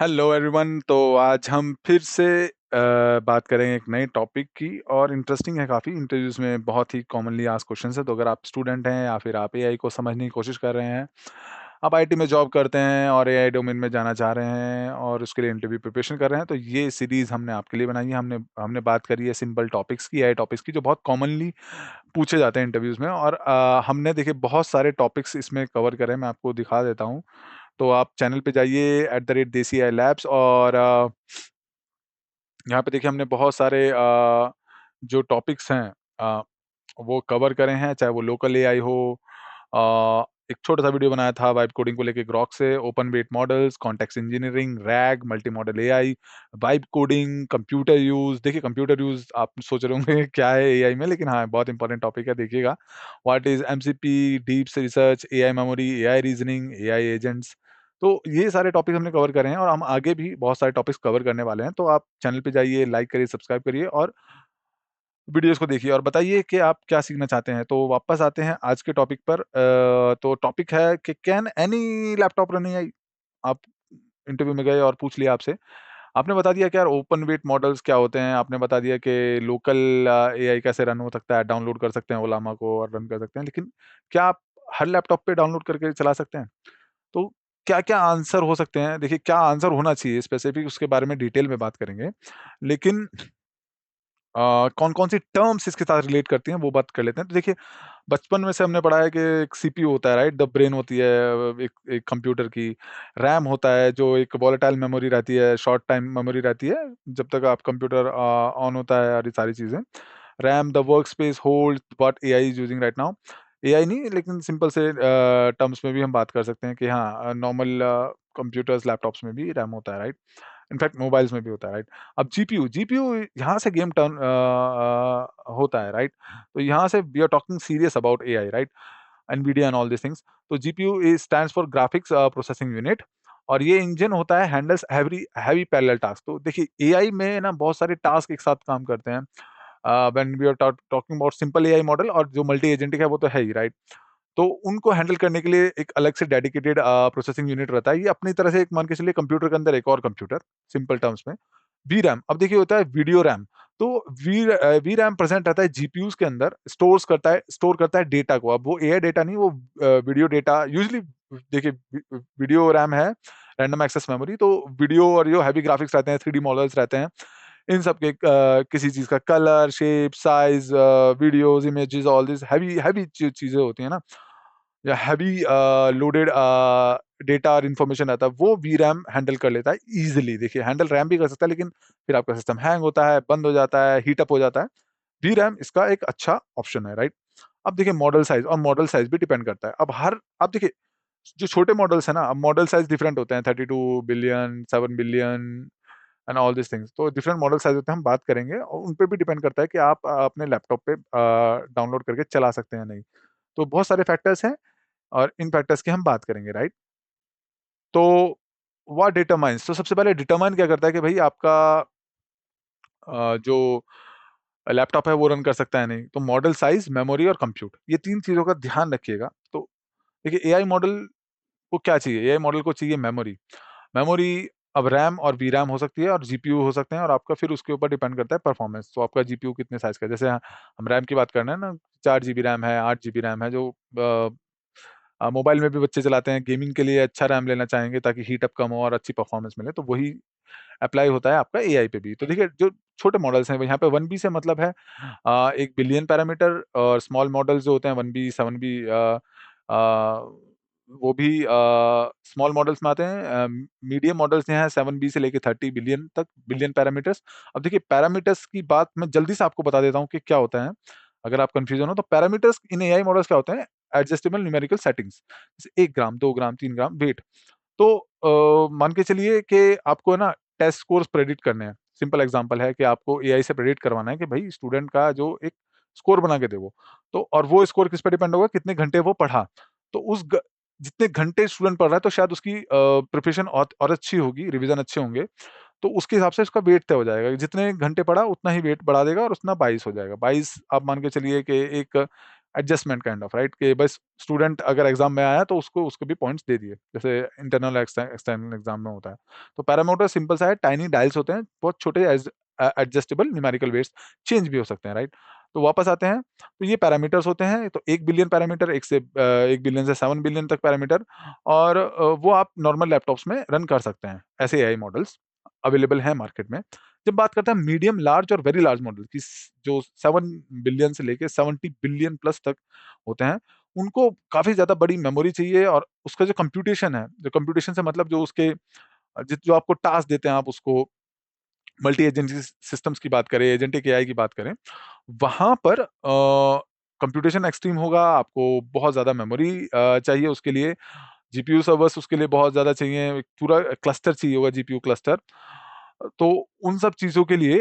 Hello everyone. तो आज हम फिर से बात करेंगे एक नए टॉपिक की और इंटरेस्टिंग है काफ़ी। इंटरव्यूज़ में बहुत ही कॉमनली आस्क्ड क्वेश्चंस है। तो अगर आप स्टूडेंट हैं या फिर आप एआई को समझने की कोशिश कर रहे हैं, आप आईटी में जॉब करते हैं और एआई डोमेन में जाना चाह रहे हैं और उसके लिए इंटरव्यू प्रिपरेशन कर रहे हैं, तो ये सीरीज़ हमने आपके लिए बनाई है। हमने हमने बात करी है सिंपल टॉपिक्स की, एआई टॉपिक्स की, जो बहुत कॉमनली पूछे जाते हैं इंटरव्यूज़ में। और हमने देखिए बहुत सारे टॉपिक्स इसमें कवर करे हैं। मैं आपको दिखा देता हूँ। तो आप चैनल पे जाइए @देसी एआई लैब्स और यहाँ पे देखिए हमने बहुत सारे जो टॉपिक्स हैं अ, वो कवर करे हैं, चाहे वो लोकल एआई हो। एक छोटा-सा वीडियो बनाया था वाइब कोडिंग को लेके ग्रॉक से, open weight models, context engineering, rag, multi modal AI, vibe coding, computer use. देखिए कंप्यूटर यूज़ आप सोच रहे होंगे क्या है एआई में, लेकिन हाँ, बहुत इंपॉर्टेंट टॉपिक है, देखिएगा। What is MCP, deep research, AI memory, AI reasoning, AI agents. तो ये सारे टॉपिक हमने कवर करे हैं और हम आगे भी बहुत सारे टॉपिक्स कवर करने वाले हैं। तो आप चैनल पे जाइए, लाइक करिए, सब्सक्राइब करिए और वीडियोज़ को देखिए और बताइए कि आप क्या सीखना चाहते हैं। तो वापस आते हैं आज के टॉपिक पर। तो टॉपिक है कि can any laptop run AI? आप इंटरव्यू में गए और पूछ लिया आपसे। आपने बता दिया कि यार ओपन वेट मॉडल्स क्या होते हैं, आपने बता दिया कि लोकल एआई कैसे रन हो सकता है, डाउनलोड कर सकते हैं ओलामा को और रन कर सकते हैं। लेकिन क्या आप हर लैपटॉप पे डाउनलोड करके चला सकते हैं? तो क्या-क्या आंसर हो सकते हैं? देखिए क्या आंसर होना चाहिए स्पेसिफिक, उसके बारे में डिटेल में बात करेंगे। लेकिन कौन-कौन सी टर्म्स इसके साथ रिलेट करती हैं वो बात कर लेते हैं। तो देखिए बचपन में से हमने पढ़ा है कि एक सीपीयू होता है, राइट? द ब्रेन होती है एक एक कंप्यूटर की। रैम होता है जो एक वोलेटाइल मेमोरी रहती है, शॉर्ट टाइम मेमोरी रहती है, जब तक आप कंप्यूटर ऑन होता है और ये सारी चीज़ें। RAM the workspace hold what AI is using right now. AI नहीं, लेकिन सिंपल से टर्म्स में भी हम बात कर सकते हैं कि हाँ, नॉर्मल कंप्यूटर्स, लैपटॉप्स में भी रैम होता है, राइट? इनफैक्ट मोबाइल्स में भी होता है, राइट? अब जीपीयू यहाँ से गेम टर्न होता है, राइट? तो यहाँ से we are talking serious about AI, right? Nvidia and all these things. तो GPU stands for graphics processing unit और ये इंजन होता है handles heavy heavy parallel task. तो देखिए एआई में ना बहुत सारे टास्क एक साथ काम करते हैं। When we are talking about simple AI model और जो मल्टी एजेंटिक है वो तो है ही, राइट? तो उनको हैंडल करने के लिए एक अलग से डेडिकेटेड प्रोसेसिंग यूनिट रहता है। ये अपनी तरह से एक मान के चलिए कंप्यूटर के अंदर एक और कंप्यूटर, सिंपल टर्म्स में। वीरैम, अब देखिए होता है वीडियो रैम। तो वीरैम प्रेज़ेंट रहता है जीपीयूज़ के अंदर, स्टोर करता है डेटा को। अब वो एआई डेटा नहीं, वो वीडियो डेटा यूजुअली। देखिए वीडियो रैम है, रैंडम एक्सेस मेमोरी। तो वीडियो और जो हेवी ग्राफिक्स रहते हैं, 3डी मॉडल्स रहते हैं, इन सब के किसी चीज़ का colour, shape, size, videos, images, all this heavy heavy चीज़ें होती हैं ना, या हेवी लोडेड डेटा और इन्फॉर्मेशन आता है, वो वीरैम हैंडल कर लेता है ईज़िली। देखिए हैंडल रैम भी कर सकता है, लेकिन फिर आपका सिस्टम हैंग होता है, बंद हो जाता है, हीट अप हो जाता है। वीरैम इसका एक अच्छा ऑप्शन है, राइट? अब देखिए मॉडल साइज़, और मॉडल साइज़ भी डिपेंड करता है। अब देखिए जो छोटे मॉडल्स हैं ना, अब मॉडल साइज़ डिफरेंट होते हैं, 32 billion, 7 billion and all these things. तो डिफरेंट मॉडल साइज़ होते हैं, हम बात करेंगे और उन पे भी डिपेंड करता है कि आप अपने लैपटॉप पे डाउनलोड करके चला सकते हैं या नहीं। तो बहुत सारे फैक्टर्स हैं और इन फैक्टर्स की हम बात करेंगे, राइट? तो व्हाट डिटरमाइन्स, तो सबसे पहले डिटरमाइन क्या करता है कि भई आपका जो लैपटॉप है वो रन कर सकता है नहीं। तो मॉडल साइज़, मेमोरी और कंप्यूट, ये 3 चीज़ों का ध्यान रखिएगा। तो देखिए एआई मॉडल को क्या चाहिए? एआई मॉडल को चाहिए मेमोरी। मेमोरी अब रैम और वीरैम हो सकती है और जीपीयू हो सकते हैं, और आपका फिर उसके ऊपर डिपेंड करता है परफॉर्मेंस। तो आपका जीपीयू कितने साइज़ का है? जैसे हम रैम की बात कर रहे हैं ना, 4 जीबी रैम है, 8 जीबी रैम है, जो मोबाइल में भी बच्चे चलाते हैं, गेमिंग के लिए अच्छा रैम लेना चाहेंगे ताकि हीट अप कम हो और अच्छी परफॉर्मेंस मिले, तो वही अप्लाई होता है आपका एआई पे भी। तो देखिए जो छोटे मॉडल्स हैं, यहाँ पे 1 बी से मतलब है 1 बिलियन पैरामीटर, और स्मॉल मॉडल्स जो होते हैं 1 बी, 7 बी, अ, वो भी स्मॉल मॉडल्स में आते हैं। मीडियम मॉडल्स हैं 7 बी से लेके 30 बिलियन तक, बिलियन पैरामीटर्स। अब देखिए पैरामीटर्स की बात मैं जल्दी से आपको बता देता हूँ कि क्या होता है, अगर आप कन्फ्यूज़न हो तो। पैरामीटर्स इन एआई मॉडल्स क्या होते हैं? एडजस्टेबल न्यूमेरिकल सेटिंग्स, जैसे 1 ग्राम, 2 ग्राम, 3 ग्राम वेट। तो मान के चलिए कि आपको है ना टेस्ट स्कोर्स प्रेडिक्ट करने हैं। सिंपल एग्ज़ाम्पल है कि आपको एआई से प्रेडिक्ट करवाना है कि भई स्टूडेंट का जो एक स्कोर बना के दे वो। तो और वो स्कोर किस पे डिपेंड होगा? कितने घंटे वो पढ़ा। तो उस ग जितने घंटे स्टूडेंट पढ़ रहा है, तो शायद उसकी प्रिपरेशन और अच्छी होगी, रिवीज़न अच्छे होंगे। तो उसके हिसाब से उसका वेट तय हो जाएगा। जितने घंटे पढ़ा उतना ही वेट बढ़ा देगा और उतना 22 हो जाएगा। 22 आप मान के चलिए कि एक एडजस्टमेंट काइंड ऑफ, राइट? कि बस स्टूडेंट अगर एग्ज़ाम में आया तो उसको उसके भी पॉइंट्स दे दिए, जैसे इंटरनल एक्सटर्नल एग्ज़ाम में होता है। तो पैरामीटर सिंपल सा है, टाइनी डायल्स होते हैं, बहुत छोटे एडजस्टेबल न्यूमेरिकल वेट्स चेंज भी हो सकते हैं, राइट? तो वापस आते हैं, तो ये पैरामीटर्स होते हैं, तो 1 बिलियन पैरामीटर, 1 बिलियन से 7 बिलियन तक पैरामीटर, और वो आप नॉर्मल लैपटॉप्स में रन कर सकते हैं। ऐसे एआई मॉडल्स अवेलेबल हैं मार्केट में। जब बात करते हैं मीडियम, लार्ज और वेरी लार्ज मॉडल की, जो 7 बिलियन से लेके 70 बिलियन प्लस तक होते हैं, उनको काफ़ी ज़्यादा बड़ी मेमोरी चाहिए, और उसका जो कंप्यूटेशन है, जो कंप्यूटेशन से मतलब जो उसके जो आपको टास्क देते हैं, आप उसको मल्टी एजेंसी सिस्टम्स की बात करें, एजेंटिक एआई की बात करें, वहाँ पर कंप्यूटेशन एक्सट्रीम होगा, आपको बहुत ज़्यादा मेमोरी चाहिए उसके लिए, जीपीयू सर्वर्स उसके लिए बहुत ज़्यादा चाहिए, एक पूरा क्लस्टर चाहिए होगा, जीपीयू क्लस्टर। तो उन सब चीज़ों के लिए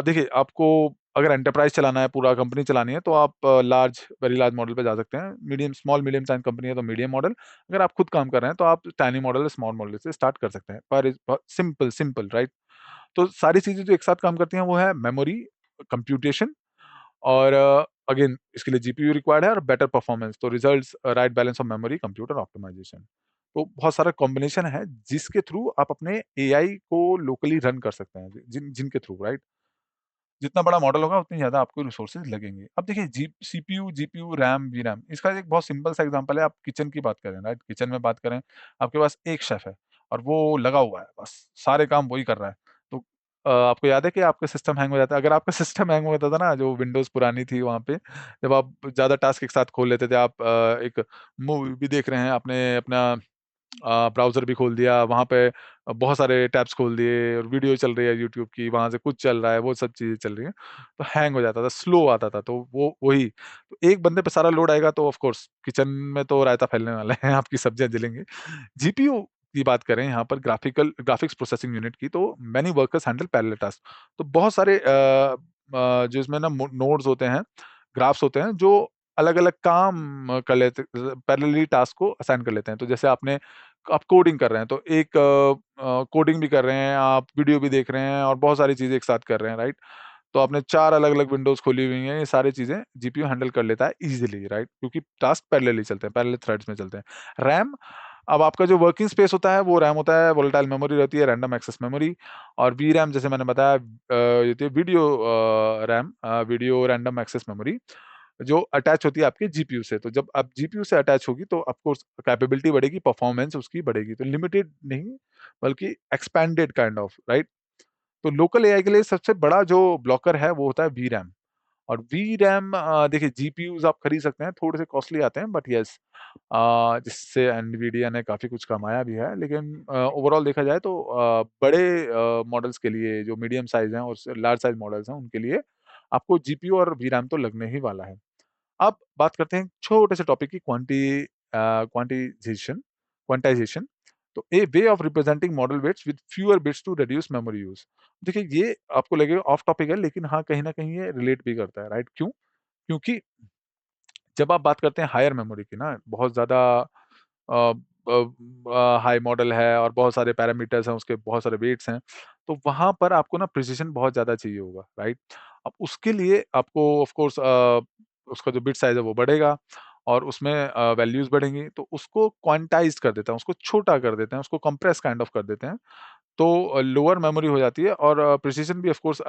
देखिए, आपको अगर एंटरप्राइज़ चलाना है, पूरा कंपनी चलानी है, तो आप लार्ज, वेरी लार्ज मॉडल पे जा सकते हैं। Medium, small medium size company है तो मीडियम मॉडल, अगर आप खुद काम कर रहे हैं, तो आप टाइनी मॉडल, स्मॉल मॉडल से स्टार्ट कर सकते हैं। पर इज़ ब सिंपल सिंपल, राइट? तो सारी चीज़ें जो एक साथ काम करती हैं, वो है मेमोरी, कंप्यूटेशन, और अगेन इसके लिए जीपीयू रिक्वायर्ड है, और बेटर परफॉर्मेंस, तो results, right balance of memory, computer optimization. तो बहुत सारा कॉम्बिनेशन है, जिसके थ्रू आप अपने एआई को लोकली रन कर सकते हैं, जिनके थ्रू, राइट? जितना बड़ा मॉडल होगा उतनी ज़्यादा आपको रिसोर्सेज़ लगेंगे। अब देखिए, जी सीपीयू, जीपीयू, रैम, वीरैम, इसका एक बहुत सिंपल सा एग्ज़ाम्पल है, आप किचन की बात करें, राइट? किचन में बात करें, आपके पास एक शेफ़ है, और वो लगा हुआ है, बस सारे काम वही कर रहा है। तो आपको याद है कि आपका सिस्टम हैंग हो जाता है? अगर आपका सिस्टम हैंग हो जाता था ना, जो विंडोज़ पुरानी थी वहाँ पे, जब आप ज़्यादा टास्क एक साथ खोल लेते थे, आप एक मूवी भी देख रहे हैं, आपने अपना ब्राउज़र भी खोल दिया, वहाँ पे बहुत सारे टैब्स खोल दिए, और वीडियो चल रही है यूट्यूब की, वहाँ से कुछ चल रहा है, वो सब चीज़ें चल रही हैं, तो हैंग हो जाता था, स्लो आता था, तो वो वही। तो एक बंदे पे सारा लोड आएगा, तो ऑफ़ कोर्स किचन में तो रायता फैलने वाला है, आपकी सब्जियाँ जलेंगी। जीपीयू की बात करें यहाँ पर, ग्राफिक्स प्रोसेसिंग यूनिट की, तो many workers handle parallel task. तो बहुत सारे जो इसमें ना नोड्स होते हैं, ग्राफ्स होते हैं, जो अलग-अलग काम कर लेते, पैरेलली टास्क को असाइन कर लेते हैं। तो जैसे आप कोडिंग कर रहे हैं, तो एक कोडिंग भी कर रहे हैं, आप वीडियो भी देख रहे हैं, और बहुत सारी चीज़ें एक साथ कर रहे हैं, राइट? तो आपने 4 अलग-अलग विंडोज़ खोली हुई हैं, ये सारी चीज़ें जीपीयू हैंडल कर लेता है ईज़िली, राइट? क्योंकि टास्क पैरेलली चलते हैं, पैरेलल थ्रेड्स में चलते हैं। रैम, अब आपका जो वर्किंग स्पेस होता है, वो रैम होता है, वोलेटाइल मेमोरी रहती है, रैंडम एक्सेस मेमोरी, और वीरैम जैसे मैंने बताया, ये थी video RAM, video random access memory, जो अटैच होती है आपके जीपीयू से। तो जब आप जीपीयू से अटैच होगी, तो ऑफ कोर्स कैपेबिलिटी बढ़ेगी, परफॉर्मेंस उसकी बढ़ेगी। तो लिमिटेड नहीं, बल्कि एक्सपैंडेड काइंड ऑफ, राइट? तो लोकल एआई के लिए सबसे बड़ा जो ब्लॉकर है, वो होता है वीरैम। और वीरैम, देखिए, जीपीयूज़ आप खरीद सकते हैं, थोड़े से कॉस्टली आते हैं, बट येस, जिससे एनवीडिया ने काफ़ी कुछ कमाया भी है। लेकिन ओवरऑल देखा जाए तो बड़े मॉडल्स के लिए, जो मीडियम साइज़ हैं और लार्ज साइज़ मॉडल्स हैं, उनके लिए आपको जीपीयू और वीरैम तो लगने ही वाला है। अब बात करते हैं छोटे से टॉपिक की, क्वांटिज़ेशन क्वांटाइज़ेशन। तो a way of representing model weights with fewer bits to reduce memory use. देखिए, ये आपको लगेगा ऑफ टॉपिक है, लेकिन हाँ, कहीं न कहीं ये रिलेट भी करता है, राइट? क्यों? क्योंकि जब आप बात करते हैं हायर मेमोरी की ना, बहुत ज़्यादा अ हाई मॉडल है, और बहुत सारे पैरामीटर्स हैं, उसके बहुत सारे वेट्स हैं, तो वहाँ पर आपको ना प्रिसिशन बहुत ज़्यादा चाहिए होगा, राइट? अब उसके लिए आपको ऑफ कोर्स उसका जो बिट साइज़ है वो बढ़ेगा, और उसमें वैल्यूज़ बढ़ेंगी, तो उसको क्वांटाइज़्ड कर देते हैं, उसको छोटा कर देते हैं, उसको कंप्रेस काइंड ऑफ कर देते हैं। तो लोअर मेमोरी हो जाती है, और प्रिसिशन भी ऑफ कोर्स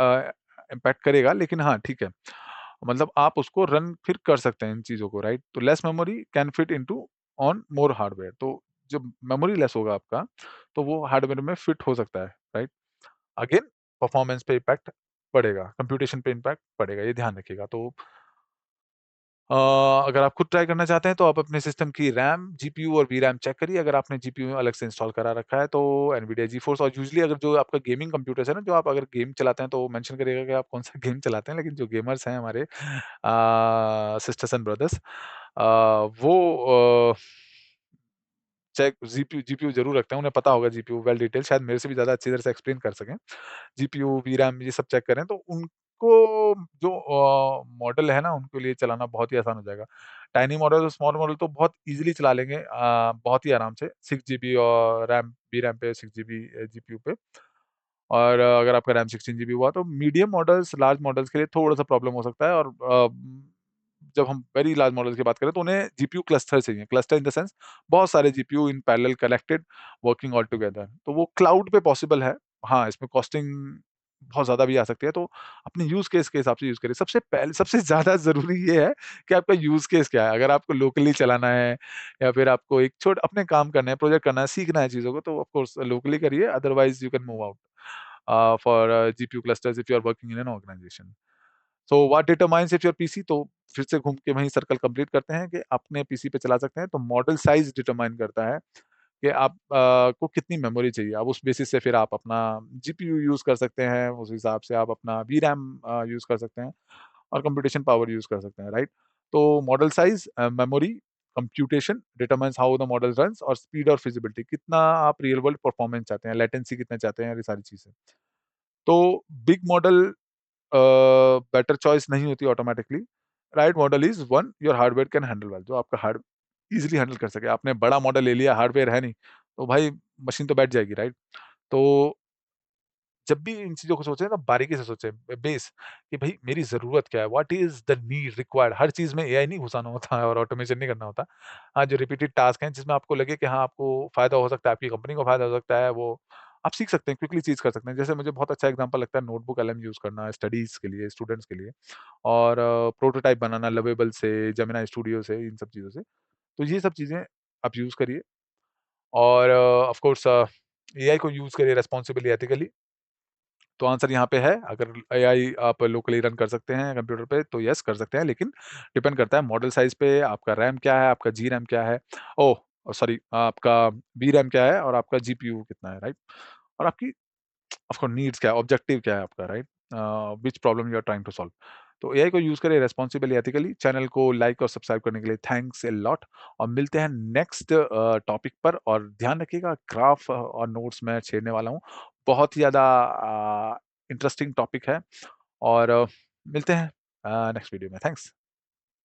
इम्पैक्ट करेगा, लेकिन हाँ, ठीक है। मतलब आप उसको रन फिर कर सकते हैं इन चीज़ों को, राइट? तो less memory can fit into on more hardware. तो जब मेमोरी लेस होगा आपका, तो वो हार्डवेयर में फिट हो सकता है, राइट? अगेन, परफॉर्मेंस पे इम्पैक्ट पड़ेगा, कंप्यूटेशन पे इम्पैक्ट पड़ेगा, ये ध्यान रखिएगा। तो अ, अगर आप खुद ट्राई करना चाहते हैं, तो आप अपने सिस्टम की रैम, जीपीयू और वीरैम चेक करिए। अगर आपने जीपीयू अलग से इंस्टॉल करा रखा है, तो एनवीडिया जीफोर्स, और यूजुअली अगर जो आपका गेमिंग कंप्यूटर्स है ना, जो आप अगर गेम चलाते हैं, तो मेंशन करिएगा कि आप कौन-सा गेम चलाते हैं। लेकिन जो गेमर्स हैं हमारे सिस्टर्स एंड ब्रदर्स, वो अ चेक जीपीयू जीपीयू ज़रूर रखते हैं, उन्हें पता होगा जीपीयू वेल डिटेल, शायद मेरे से भी ज़्यादा अच्छी तरह से एक्सप्लेन कर सकें। जीपीयू, वीरैम, ये सब चेक करें, तो उनको जो मॉडल है ना, उनके लिए चलाना बहुत ही आसान हो जाएगा। टाइनी मॉडल और स्मॉल मॉडल तो बहुत ईज़िली चला लेंगे, बहुत ही आराम से, 6 जीबी और रैम, वीरैम पे, 6 जीबी जीपीयू पे। और अगर आपका रैम 16 जीबी हुआ, तो मीडियम मॉडल्स, लार्ज मॉडल्स के लिए थोड़ा-सा प्रॉब्लम हो सकता है, और जब हम वेरी लार्ज मॉडल्स की बात करें तो उन्हें जीपीयू क्लस्टर चाहिए। क्लस्टर इन द सेंस बहुत सारे GPU in parallel connected working all together. तो वो क्लाउड पे पॉसिबल है। हाँ, इसमें कॉस्टिंग बहुत ज़्यादा भी आ सकती है, तो अपने यूज़ केस के हिसाब से यूज़ करिए। सबसे ज़्यादा ज़रूरी ये है कि आपका यूज़ केस क्या है? अगर आपको लोकली चलाना है या फिर आपको एक छोट अपने काम करने हैं, प्रोजेक्ट करना है, सीखना है चीज़ों को, तो ऑफ कोर्स लोकली करिए, otherwise you can move out for GPU clusters if you are working in an organization. So what determines if your PC, तो फिर से घूम के वही सर्कल कंप्लीट करते हैं कि अपने पीसी पे चला सकते हैं, तो मॉडल साइज़ डिटरमाइन करता है कि आप को कितनी मेमोरी चाहिए। अब उस बेसिस से फिर आप अपना जीपीयू यूज़ कर सकते हैं, उस हिसाब से आप अपना वीरैम यूज़ कर सकते हैं और कंप्यूटेशन पावर यूज़ कर सकते हैं, राइट? तो model size, memory, computation determines how the model runs और स्पीड और फिजिबिलिटी, कितना आप रियल वर्ल्ड परफॉर्मेंस चाहते हैं, लेटेंसी कितना चाहते हैं, ये सारी चीज़ें। तो बिग मॉडल बेटर चॉइस नहीं होती automatically. Right model is one your hardware can handle well, जो आपका हार्ड ईज़िली हैंडल कर सके। आपने बड़ा मॉडल ले लिया, हार्डवेयर है नहीं, तो भाई मशीन तो बैठ जाएगी, राइट? तो जब भी इन चीज़ों को सोचें ना बारीकी से सोचें, बेस कि भई मेरी ज़रूरत क्या है? What is the need required? हर चीज़ में एआई नहीं घुसाना होता है और ऑटोमेशन नहीं करना होता। हाँ, जो रिपीटेड टास्क हैं जिसमें आपको लगे कि हाँ, आपको फ़ायदा हो सकता है, आपकी कंपनी को फ़ायदा हो सकता है, वो आप सीख सकते हैं, क्विकली चीज़ कर सकते हैं। जैसे मुझे बहुत अच्छा एग्ज़ाम्पल लगता है नोटबुक एलएम यूज़ करना स्टडीज़ के लिए, स्टूडेंट्स के लिए और प्रोटोटाइप बनाना लवेबल से, जेमिनी स्टूडियो से, इन सब चीज़ों से। तो ये सब चीज़ें आप यूज़ करिए और ऑफ़ कोर्स एआई को यूज़ करिए रिस्पांसिबली, एथिकली। तो आंसर यहाँ पे है, अगर एआई आप लोकली रन कर सकते हैं कंप्यूटर पे तो येस कर सकते हैं, लेकिन डिपेंड करता है मॉडल साइज़ पे, आपका रैम क्या है, आपका जी रैम क्या है, ओह सॉरी आपका वी रैम क्या है और आपका जीपीयू कितना है, राइट? और आपकी ऑफ कोर्स नीड्स क्या है, ऑब्जेक्टिव क्या है आपका, right? Which problem you are trying to solve. तो एआई को यूज़ करें रिस्पांसिबली, एथिकली। चैनल को लाइक और सब्सक्राइब करने के लिए थैंक्स अ लॉट और मिलते हैं नेक्स्ट टॉपिक पर और ध्यान रखिएगा ग्राफ और नोट्स मैं छेड़ने वाला हूँ। बहुत ही ज़्यादा इंटरेस्टिंग टॉपिक है और मिलते हैं नेक्स्ट वीडियो में। थैंक्स।